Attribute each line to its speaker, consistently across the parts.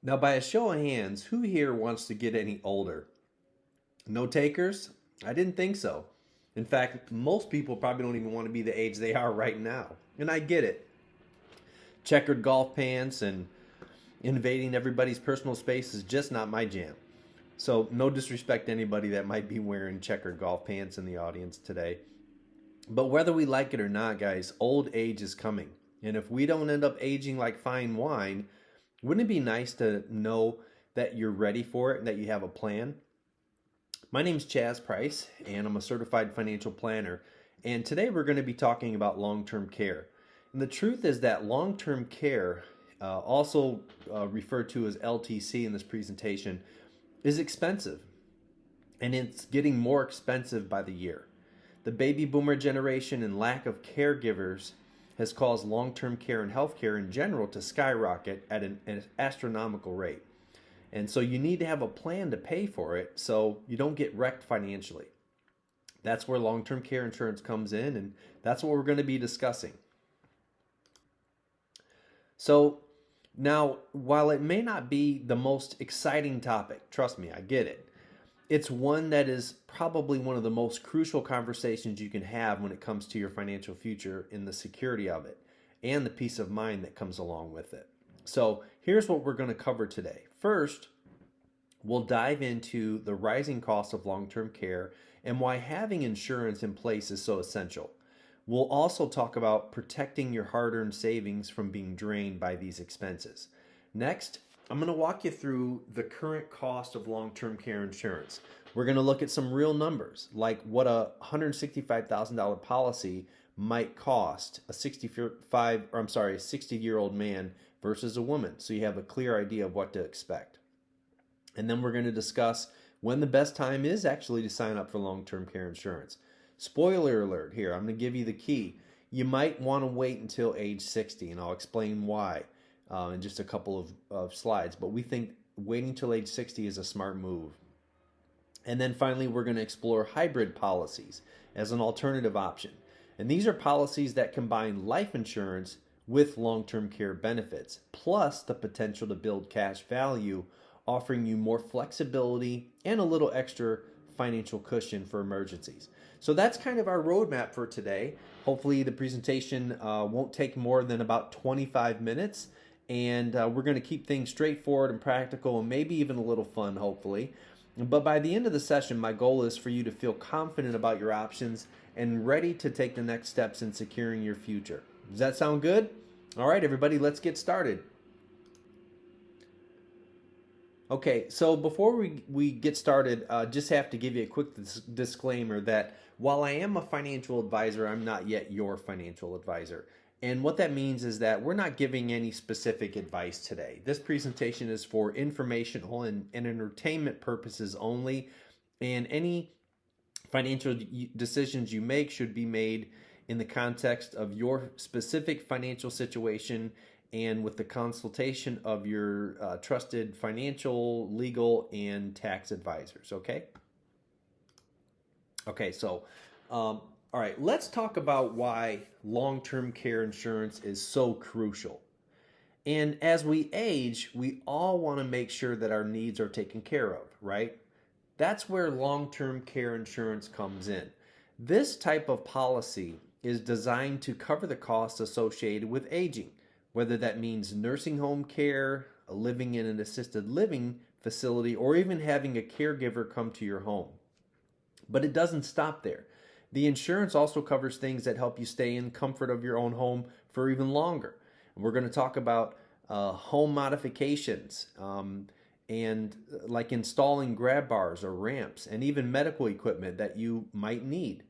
Speaker 1: Now, by a show of hands, who here wants to get any older? No takers? I didn't think so. In fact, most people probably don't even want to be the age they are right now. And I get it. Checkered golf pants and invading everybody's personal space is just not my jam. So, no disrespect to anybody that might be wearing checkered golf pants in the audience today. But whether we like it or not, guys, old age is coming. And if we don't end up aging like fine wine, wouldn't it be nice to know that you're ready for it and that you have a plan? My name's Chaz Price, and I'm a certified financial planner. And today we're going to be talking about long term care. And the truth is that long term care, also referred to as LTC in this presentation, is expensive. And it's getting more expensive by the year. The baby boomer generation and lack of caregivers has caused long term care and healthcare in general to skyrocket at an astronomical rate. And so you need to have a plan to pay for it so you don't get wrecked financially. That's where long term care insurance comes in, and that's what we're going to be discussing. So, now, while it may not be the most exciting topic, trust me, I get it, it's one that is probably one of the most crucial conversations you can have when it comes to your financial future and the security of it and the peace of mind that comes along with it. So, here's what we're going to cover today. First, we'll dive into the rising cost of long term care and why having insurance in place is so essential. We'll also talk about protecting your hard earned savings from being drained by these expenses. Next, I'm going to walk you through the current cost of long term care insurance. We're going to look at some real numbers, like what a $165,000 policy might cost a 60-year-old man versus a woman, so you have a clear idea of what to expect. And then we're going to discuss when the best time is actually to sign up for long term care insurance. Spoiler alert here, I'm going to give you the key. You might want to wait until age 60, and I'll explain why in just a couple of slides. But we think waiting till age 60 is a smart move. And then finally, we're going to explore hybrid policies as an alternative option. And these are policies that combine life insurance with long term care benefits, plus the potential to build cash value, offering you more flexibility and a little extra financial cushion for emergencies. So that's kind of our roadmap for today. Hopefully, the presentation won't take more than about 25 minutes, and we're going to keep things straightforward and practical and maybe even a little fun, hopefully. But by the end of the session, my goal is for you to feel confident about your options and ready to take the next steps in securing your future. Does that sound good? All right, everybody, let's get started. Okay, so before we get started, just have to give you a quick disclaimer that while I am a financial advisor, I'm not yet your financial advisor. And what that means is that we're not giving any specific advice today. This presentation is for informational and entertainment purposes only, and any financial decisions you make should be made in the context of your specific financial situation and with the consultation of your trusted financial, legal, and tax advisors. Okay? Okay, so, all right, let's talk about why long term care insurance is so crucial. And as we age, we all want to make sure that our needs are taken care of, right? That's where long term care insurance comes in. This type of policy is designed to cover the costs associated with aging, whether that means nursing home care, living in an assisted living facility, or even having a caregiver come to your home. But it doesn't stop there. The insurance also covers things that help you stay in comfort of your own home for even longer. And we're going to talk about home modifications and like installing grab bars or ramps and even medical equipment that you might need.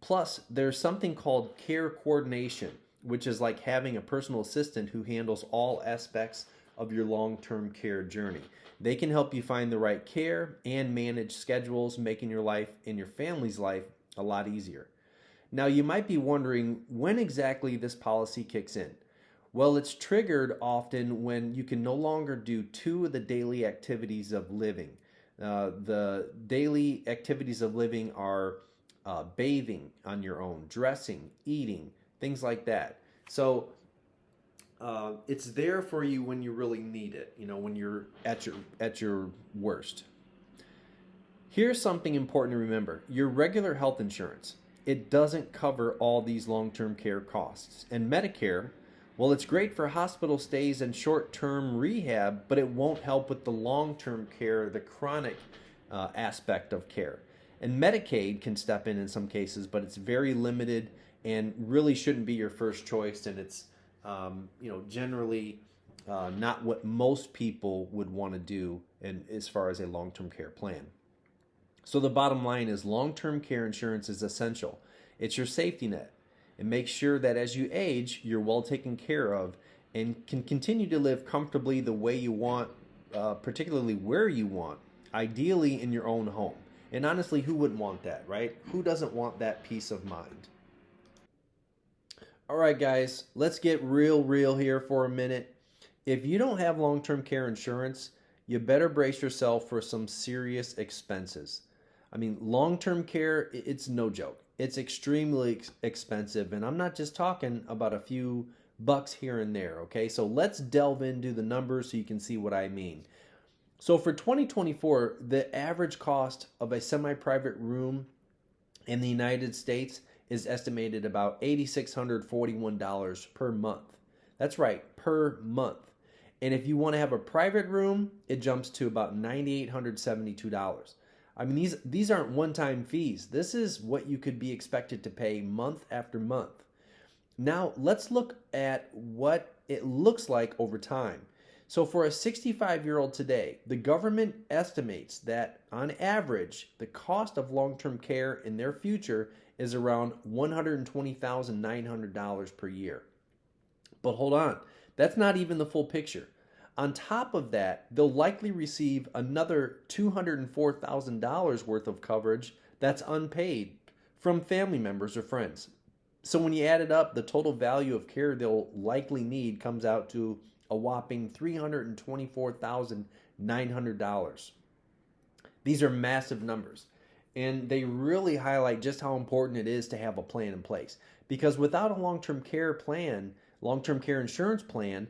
Speaker 1: Plus, there's something called care coordination, which is like having a personal assistant who handles all aspects of your long term care journey. They can help you find the right care and manage schedules, making your life and your family's life a lot easier. Now, you might be wondering when exactly this policy kicks in. Well, it's triggered often when you can no longer do two of the daily activities of living. The daily activities of living are bathing on your own, dressing, eating, things like that. So, it's there for you when you really need it. When you're at your worst. Here's something important to remember. Your regular health insurance, it doesn't cover all these long-term care costs. And Medicare, well, it's great for hospital stays and short-term rehab, but it won't help with the long-term care, the chronic aspect of care. And Medicaid can step in some cases, but it's very limited and really shouldn't be your first choice. And it's generally not what most people would want to do as far as a long-term care plan. So the bottom line is long-term care insurance is essential. It's your safety net. It makes sure that as you age, you're well taken care of and can continue to live comfortably the way you want, particularly where you want, ideally in your own home. And honestly, who wouldn't want that, right? Who doesn't want that peace of mind? All right, guys, let's get real here for a minute. If you don't have long-term care insurance, you better brace yourself for some serious expenses. I mean, long-term care, it's no joke. It's extremely expensive, and I'm not just talking about a few bucks here and there, okay? So let's delve into the numbers so you can see what I mean. So for 2024, the average cost of a semi-private room in the United States is estimated about $8,641 per month. That's right, per month. And if you want to have a private room, it jumps to about $9,872. I mean, these aren't one-time fees. This is what you could be expected to pay month after month. Now, let's look at what it looks like over time. So for a 65-year-old today, the government estimates that on average, the cost of long-term care in their future is around $120,900 per year. But hold on, that's not even the full picture. On top of that, they'll likely receive another $204,000 worth of coverage that's unpaid from family members or friends. So when you add it up, the total value of care they'll likely need comes out to a whopping $324,900. These are massive numbers, and they really highlight just how important it is to have a plan in place. Because without a long-term care insurance plan,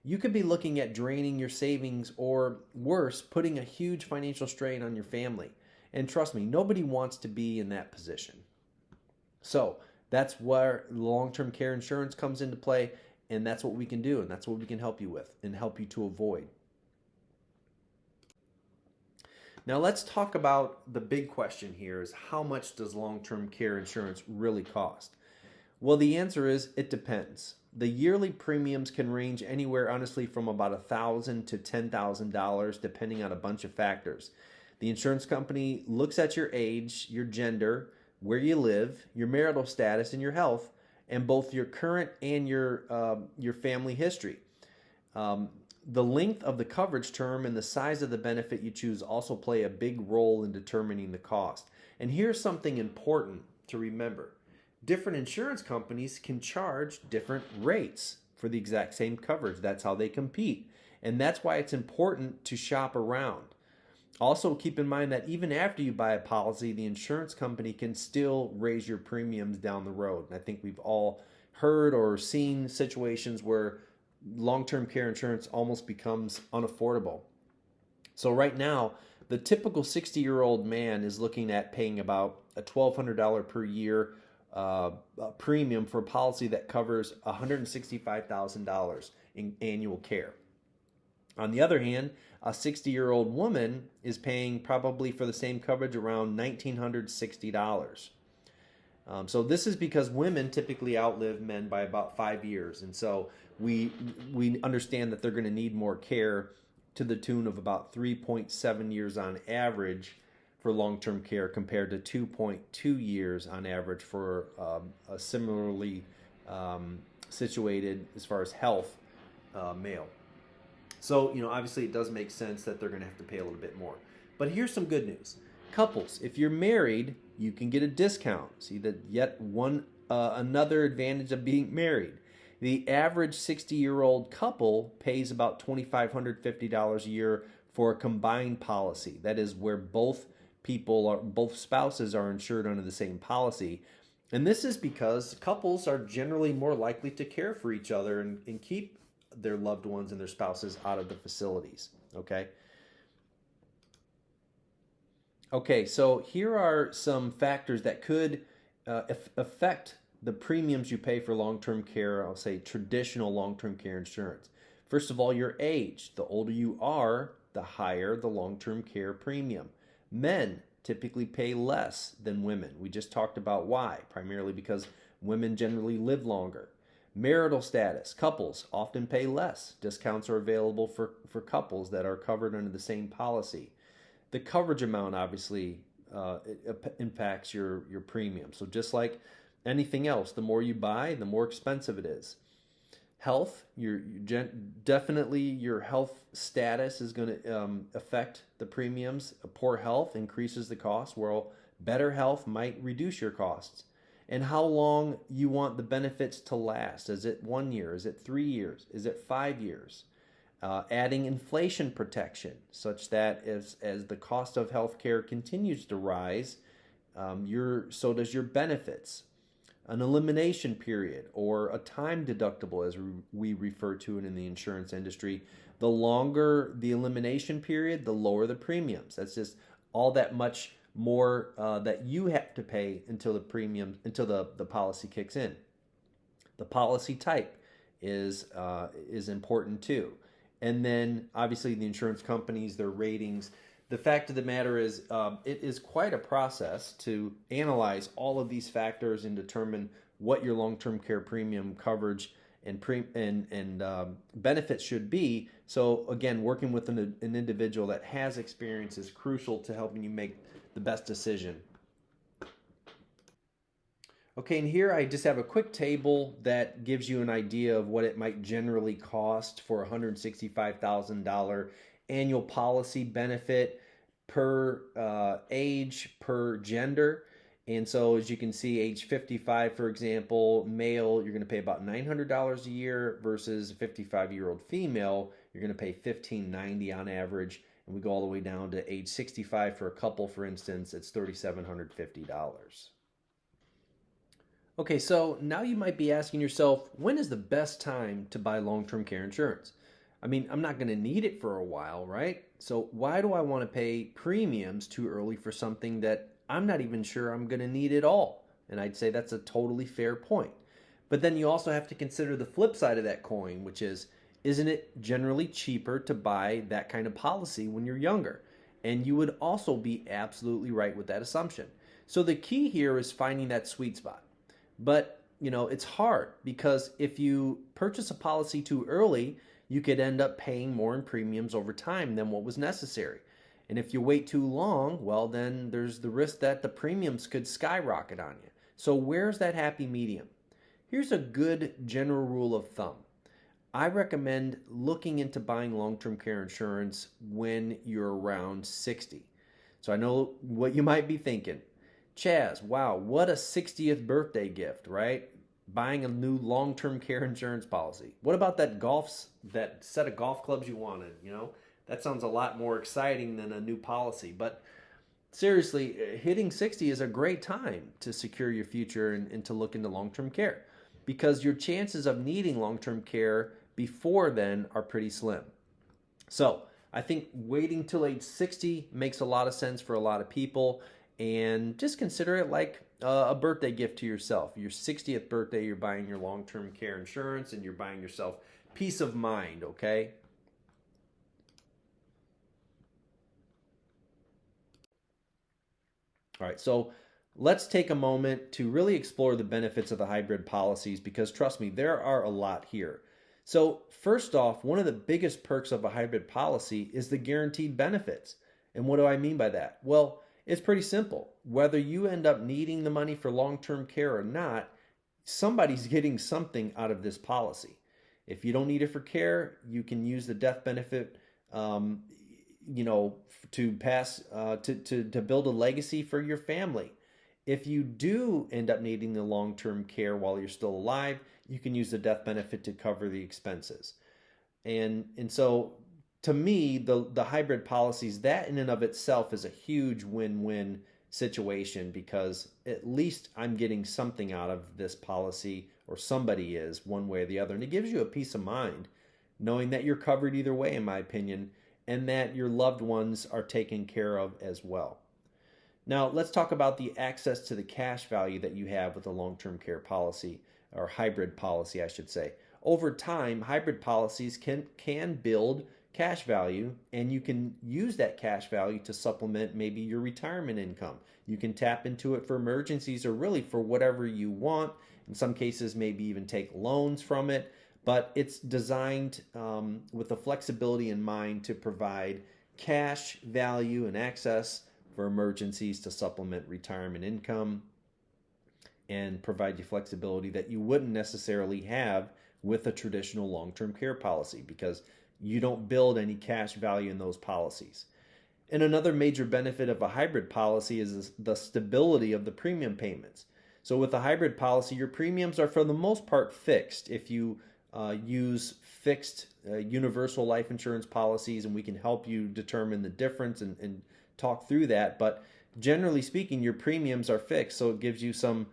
Speaker 1: you could be looking at draining your savings or worse, putting a huge financial strain on your family. And trust me, nobody wants to be in that position. So that's where long-term care insurance comes into play, and that's what we can do, and that's what we can help you with and help you to avoid. Now let's talk about the big question here is how much does long-term care insurance really cost? Well, the answer is it depends. The yearly premiums can range anywhere, honestly, from about $1,000 to $10,000, depending on a bunch of factors. The insurance company looks at your age, your gender, where you live, your marital status, and your health, and both your current and your family history. The length of the coverage term and the size of the benefit you choose also play a big role in determining the cost. And here's something important to remember. Different insurance companies can charge different rates for the exact same coverage. That's how they compete. And that's why it's important to shop around. Also, keep in mind that even after you buy a policy, the insurance company can still raise your premiums down the road. And I think we've all heard or seen situations where long-term care insurance almost becomes unaffordable. So right now, the typical 60-year-old man is looking at paying about a $1,200 per year premium for a policy that covers $165,000 in annual care. On the other hand, a 60-year-old woman is paying probably for the same coverage around $1,960. So this is because women typically outlive men by about 5 years. And so we understand that they're going to need more care to the tune of about 3.7 years on average for long-term care compared to 2.2 years on average for a similarly situated as far as health male. So, obviously it does make sense that they're going to have to pay a little bit more. But here's some good news. Couples, if you're married, you can get a discount. See that yet another advantage of being married. The average 60-year-old couple pays about $2,550 a year for a combined policy. That is where both spouses are insured under the same policy. And this is because couples are generally more likely to care for each other and keep their loved ones and their spouses out of the facilities. Okay. Okay, so here are some factors that could affect the premiums you pay for long-term care. I'll say traditional long-term care insurance. First of all, your age. The older you are, the higher the long-term care premium. Men typically pay less than women. We just talked about why, primarily because women generally live longer. Marital status. Couples often pay less. Discounts are available for couples that are covered under the same policy. The coverage amount obviously impacts your premium. So just like anything else, the more you buy, the more expensive it is. Health, definitely your health status is going to affect the premiums. A poor health increases the cost, while better health might reduce your costs. And how long you want the benefits to last. Is it 1 year? Is it 3 years? Is it 5 years? Adding inflation protection such that as the cost of healthcare continues to rise, so does your benefits. An elimination period or a time deductible, as we refer to it in the insurance industry. The longer the elimination period, the lower the premiums. That's just all that much more that you have to pay until the policy kicks in. The policy type is important too. And then obviously the insurance companies, their ratings. The fact of the matter is it is quite a process to analyze all of these factors and determine what your long-term care premium coverage and benefits should be. So again, working with an individual that has experience is crucial to helping you make the best decision. Okay, and here I just have a quick table that gives you an idea of what it might generally cost for a $165,000 annual policy benefit per age, per gender. And so as you can see, age 55, for example, male, you're going to pay about $900 a year versus a 55-year-old female, you're going to pay $1,590 on average. And we go all the way down to age 65 for a couple, for instance, it's $3,750. Okay, so now you might be asking yourself, when is the best time to buy long-term care insurance? I mean, I'm not going to need it for a while, right? So why do I want to pay premiums too early for something that I'm not even sure I'm going to need at all? And I'd say that's a totally fair point. But then you also have to consider the flip side of that coin, which is, isn't it generally cheaper to buy that kind of policy when you're younger? And you would also be absolutely right with that assumption. So the key here is finding that sweet spot. But, it's hard because if you purchase a policy too early, you could end up paying more in premiums over time than what was necessary. And if you wait too long, well, then there's the risk that the premiums could skyrocket on you. So where's that happy medium? Here's a good general rule of thumb. I recommend looking into buying long-term care insurance when you're around 60. So I know what you might be thinking. Chaz, wow, what a 60th birthday gift, right? Buying a new long-term care insurance policy. What about that set of golf clubs you wanted, That sounds a lot more exciting than a new policy. But seriously, hitting 60 is a great time to secure your future and to look into long-term care because your chances of needing long-term care before then are pretty slim. So I think waiting till age 60 makes a lot of sense for a lot of people. And just consider it like a birthday gift to yourself. Your 60th birthday, you're buying your long-term care insurance and you're buying yourself peace of mind, okay? All right, so let's take a moment to really explore the benefits of the hybrid policies because trust me, there are a lot here. So first off, one of the biggest perks of a hybrid policy is the guaranteed benefits. And what do I mean by that? Well, it's pretty simple. Whether you end up needing the money for long-term care or not, somebody's getting something out of this policy. If you don't need it for care, you can use the death benefit, to pass to build a legacy for your family. If you do end up needing the long-term care while you're still alive, you can use the death benefit to cover the expenses. And so to me, the hybrid policies, that in and of itself is a huge win-win situation because at least I'm getting something out of this policy or somebody is one way or the other. And it gives you a peace of mind knowing that you're covered either way, in my opinion, and that your loved ones are taken care of as well. Now, let's talk about the access to the cash value that you have with a long-term care policy, or hybrid policy, I should say. Over time, hybrid policies can build cash value, and you can use that cash value to supplement maybe your retirement income. You can tap into it for emergencies or really for whatever you want. In some cases, maybe even take loans from it, but it's designed with the flexibility in mind to provide cash value and access for emergencies to supplement retirement income and provide you flexibility that you wouldn't necessarily have with a traditional long-term care policy because you don't build any cash value in those policies. And another major benefit of a hybrid policy is the stability of the premium payments. So with a hybrid policy, your premiums are for the most part fixed. If you use fixed universal life insurance policies, and we can help you determine the difference and talk through that. But generally speaking, your premiums are fixed, so it gives you some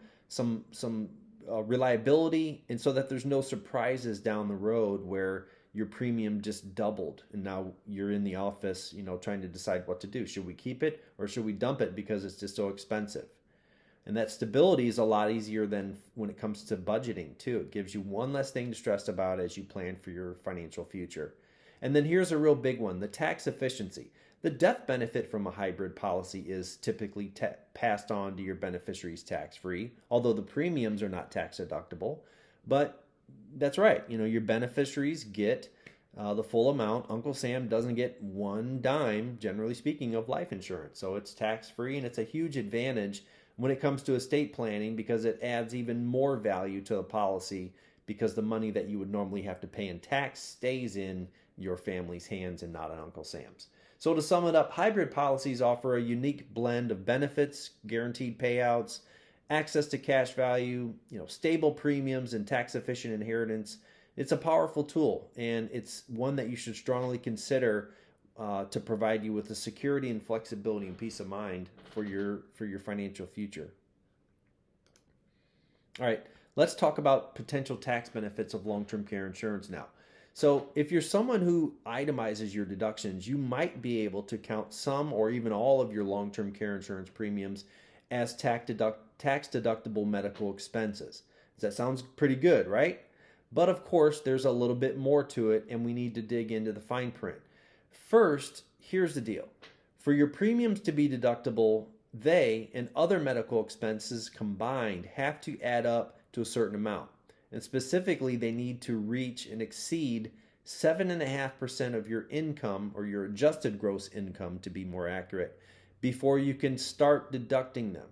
Speaker 1: reliability, and so that there's no surprises down the road where your premium just doubled and now you're in the office, trying to decide what to do. Should we keep it or should we dump it because it's just so expensive? And that stability is a lot easier than when it comes to budgeting too. It gives you one less thing to stress about as you plan for your financial future. And then here's a real big one, the tax efficiency. The death benefit from a hybrid policy is typically passed on to your beneficiaries tax-free, although the premiums are not tax deductible. But that's right, your beneficiaries get the full amount. Uncle Sam doesn't get one dime, generally speaking, of life insurance. So it's tax-free, and it's a huge advantage when it comes to estate planning because it adds even more value to the policy because the money that you would normally have to pay in tax stays in your family's hands and not in Uncle Sam's. So to sum it up, hybrid policies offer a unique blend of benefits, guaranteed payouts, access to cash value, stable premiums, and tax-efficient inheritance. It's a powerful tool, and it's one that you should strongly consider to provide you with the security and flexibility and peace of mind for your financial future. All right, let's talk about potential tax benefits of long-term care insurance now. So if you're someone who itemizes your deductions, you might be able to count some or even all of your long-term care insurance premiums as tax-deductible medical expenses. That sounds pretty good, right? But of course, there's a little bit more to it, and we need to dig into the fine print. First, here's the deal. For your premiums to be deductible, they and other medical expenses combined have to add up to a certain amount. And specifically, they need to reach and exceed 7.5% of your income, or your adjusted gross income to be more accurate, before you can start deducting them.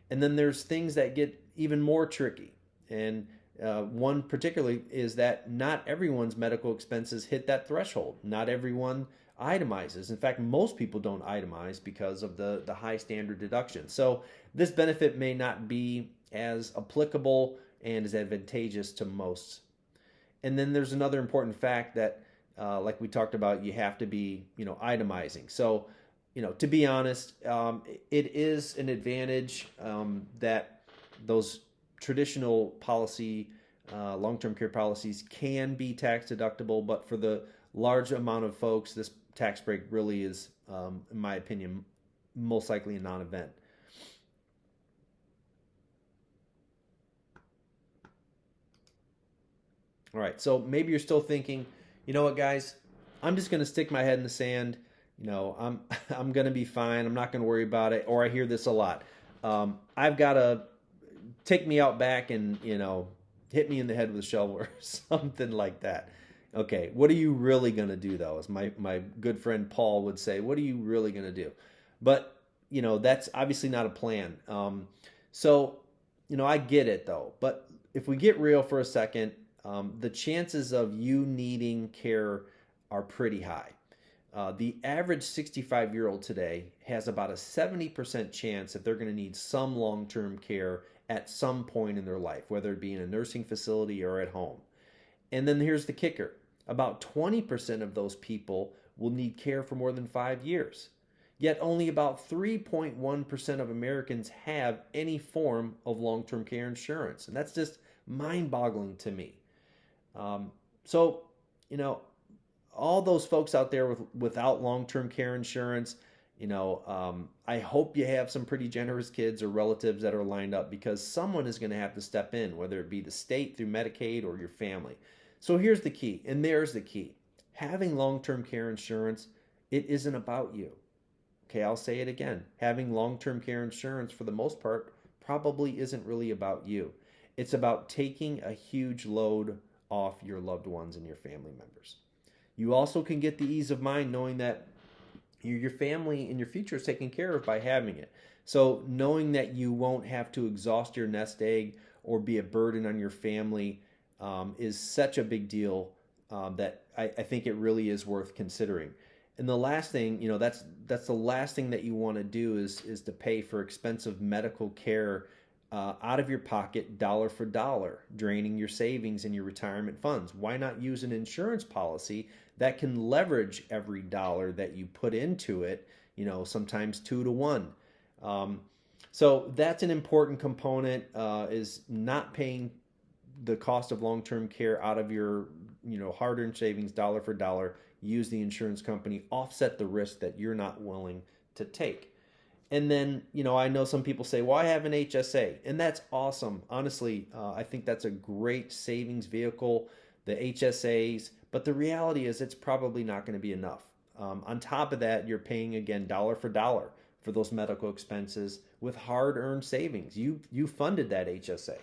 Speaker 1: And then there's things that get even more tricky. And one particularly is that not everyone's medical expenses hit that threshold. Not everyone itemizes. In fact, most people don't itemize because of the high standard deduction. So this benefit may not be as applicable and as advantageous to most. And then there's another important fact that, like we talked about, you have to be, itemizing. So, to be honest, it is an advantage that those traditional policy, long-term care policies can be tax deductible, but for the large amount of folks, this tax break really is, in my opinion, most likely a non-event. All right, so maybe you're still thinking, you know what, guys, I'm just going to stick my head in the sand. I'm going to be fine. I'm not going to worry about it. Or I hear this a lot. I've got to take me out back and, hit me in the head with a shovel or something like that. Okay, what are you really going to do, though? As my good friend Paul would say, what are you really going to do? But, that's obviously not a plan. So, I get it, though. But if we get real for a second, the chances of you needing care are pretty high. The average 65-year-old today has about a 70% chance that they're going to need some long-term care at some point in their life, whether it be in a nursing facility or at home. And then here's the kicker. About 20% of those people will need care for more than 5 years. Yet only about 3.1% of Americans have any form of long-term care insurance. And that's just mind-boggling to me. So, all those folks out there without long-term care insurance, I hope you have some pretty generous kids or relatives that are lined up, because someone is going to have to step in, whether it be the state through Medicaid or your family. So here's the key, and there's the key. Having long-term care insurance, it isn't about you. Okay, I'll say it again. Having long-term care insurance, for the most part, probably isn't really about you. It's about taking a huge load off your loved ones and your family members. You also can get the ease of mind knowing that your family in your future is taken care of by having it. So knowing that you won't have to exhaust your nest egg or be a burden on your family is such a big deal that I think it really is worth considering. And the last thing, that's the last thing that you want to do is to pay for expensive medical care out of your pocket, dollar for dollar, draining your savings and your retirement funds. Why not use an insurance policy that can leverage every dollar that you put into it, sometimes 2 to 1. So that's an important component, is not paying the cost of long-term care out of your hard-earned savings, dollar for dollar. Use the insurance company, offset the risk that you're not willing to take. And then, I know some people say, well, I have an HSA, and that's awesome. Honestly, I think that's a great savings vehicle, the HSAs, but the reality is it's probably not going to be enough. On top of that, you're paying, again, dollar for dollar for those medical expenses with hard-earned savings. You funded that HSA.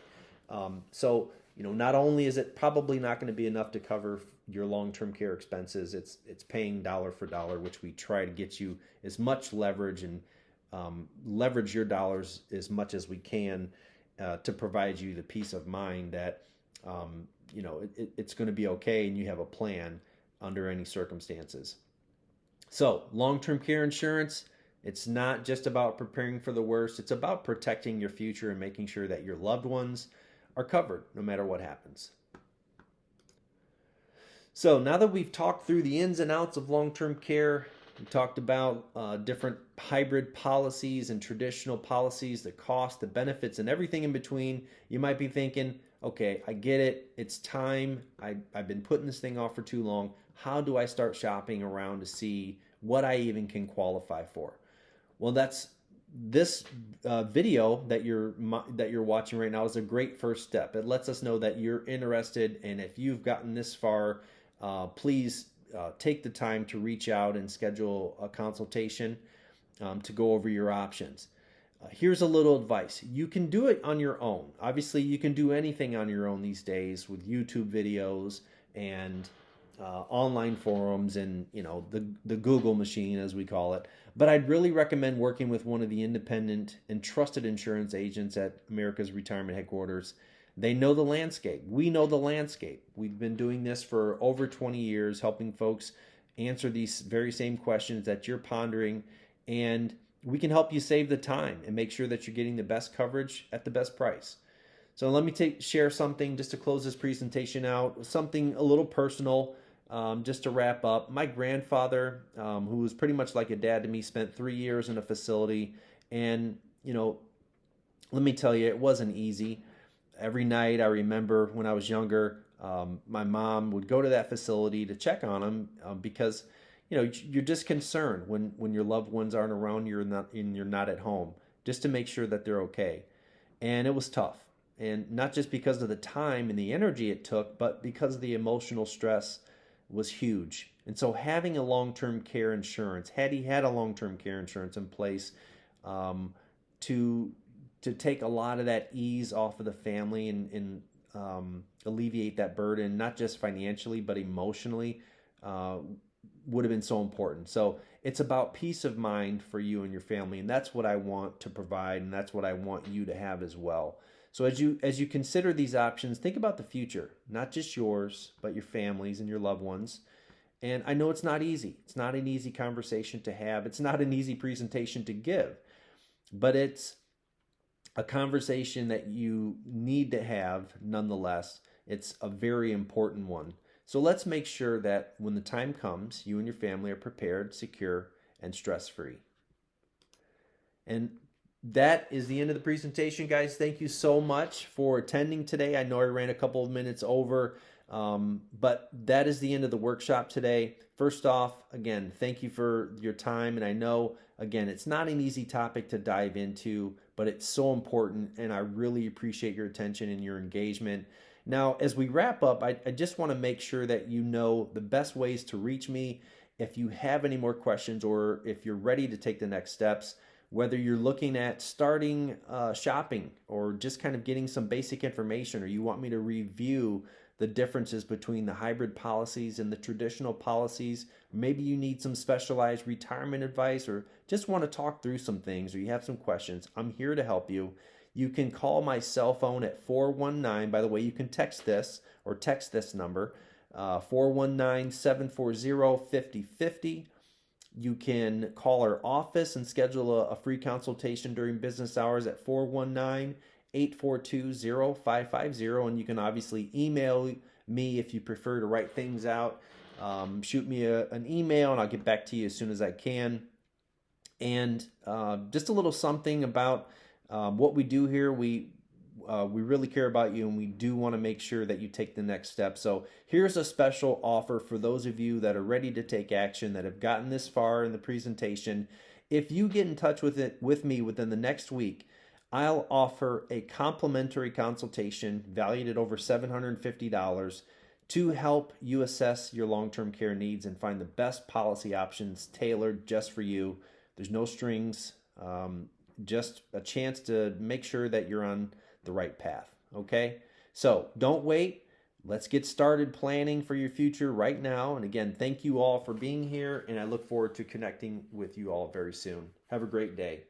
Speaker 1: So, not only is it probably not going to be enough to cover your long-term care expenses, it's paying dollar for dollar, which we try to get you as much leverage and leverage your dollars as much as we can to provide you the peace of mind that it's going to be okay and you have a plan under any circumstances. So long-term care insurance, it's not just about preparing for the worst. It's about protecting your future and making sure that your loved ones are covered no matter what happens. So now that we've talked through the ins and outs of long-term care, we talked about different hybrid policies and traditional policies, the cost, the benefits, and everything in between. You might be thinking, okay, I get it. It's time. I've been putting this thing off for too long. How do I start shopping around to see what I even can qualify for? Well, this video that you're watching right now is a great first step. It lets us know that you're interested, and if you've gotten this far, please take the time to reach out and schedule a consultation to go over your options. Here's a little advice. You can do it on your own. Obviously, you can do anything on your own these days with YouTube videos and online forums and the Google machine, as we call it. But I'd really recommend working with one of the independent and trusted insurance agents at America's Retirement Headquarters. They know the landscape. We know the landscape. We've been doing this for over 20 years, helping folks answer these very same questions that you're pondering, and we can help you save the time and make sure that you're getting the best coverage at the best price. So let me share something just to close this presentation out, something a little personal, just to wrap up. My grandfather, who was pretty much like a dad to me, spent 3 years in a facility, and let me tell you, it wasn't easy. Every night, I remember when I was younger, my mom would go to that facility to check on him because you're just concerned when your loved ones aren't around you and you're not at home, just to make sure that they're okay. And it was tough, and not just because of the time and the energy it took, but because the emotional stress was huge. And so having a long-term care insurance, had he had a long-term care insurance in place, to take a lot of that ease off of the family and alleviate that burden, not just financially, but emotionally, would have been so important. So it's about peace of mind for you and your family, and that's what I want to provide, and that's what I want you to have as well. So as you consider these options, think about the future, not just yours, but your families and your loved ones. And I know it's not easy. It's not an easy conversation to have. It's not an easy presentation to give, but it's a conversation that you need to have nonetheless. It's a very important one. So let's make sure that when the time comes, you and your family are prepared, secure, and stress-free. And that is the end of the presentation, guys. Thank you so much for attending today. I know I ran a couple of minutes over. But that is the end of the workshop today. First off, again, thank you for your time. And I know, again, it's not an easy topic to dive into, but it's so important. And I really appreciate your attention and your engagement. Now, as we wrap up, I just want to make sure that you know the best ways to reach me. If you have any more questions or if you're ready to take the next steps, whether you're looking at starting shopping or just kind of getting some basic information, or you want me to review the differences between the hybrid policies and the traditional policies, maybe you need some specialized retirement advice or just want to talk through some things or you have some questions, I'm here to help you. You can call my cell phone at 419. By the way, you can text this or text this number, 419-740-5050. You can call our office and schedule a free consultation during business hours at 419-842-0550. And you can obviously email me if you prefer to write things out. Shoot me an email and I'll get back to you as soon as I can. And just a little something about what we do here. We really care about you and we do want to make sure that you take the next step. So here's a special offer for those of you that are ready to take action, that have gotten this far in the presentation. If you get in touch with me within the next week, I'll offer a complimentary consultation valued at over $750 to help you assess your long-term care needs and find the best policy options tailored just for you. There's no strings, just a chance to make sure that you're on the right path. Okay? So don't wait. Let's get started planning for your future right now. And again, thank you all for being here, and I look forward to connecting with you all very soon. Have a great day.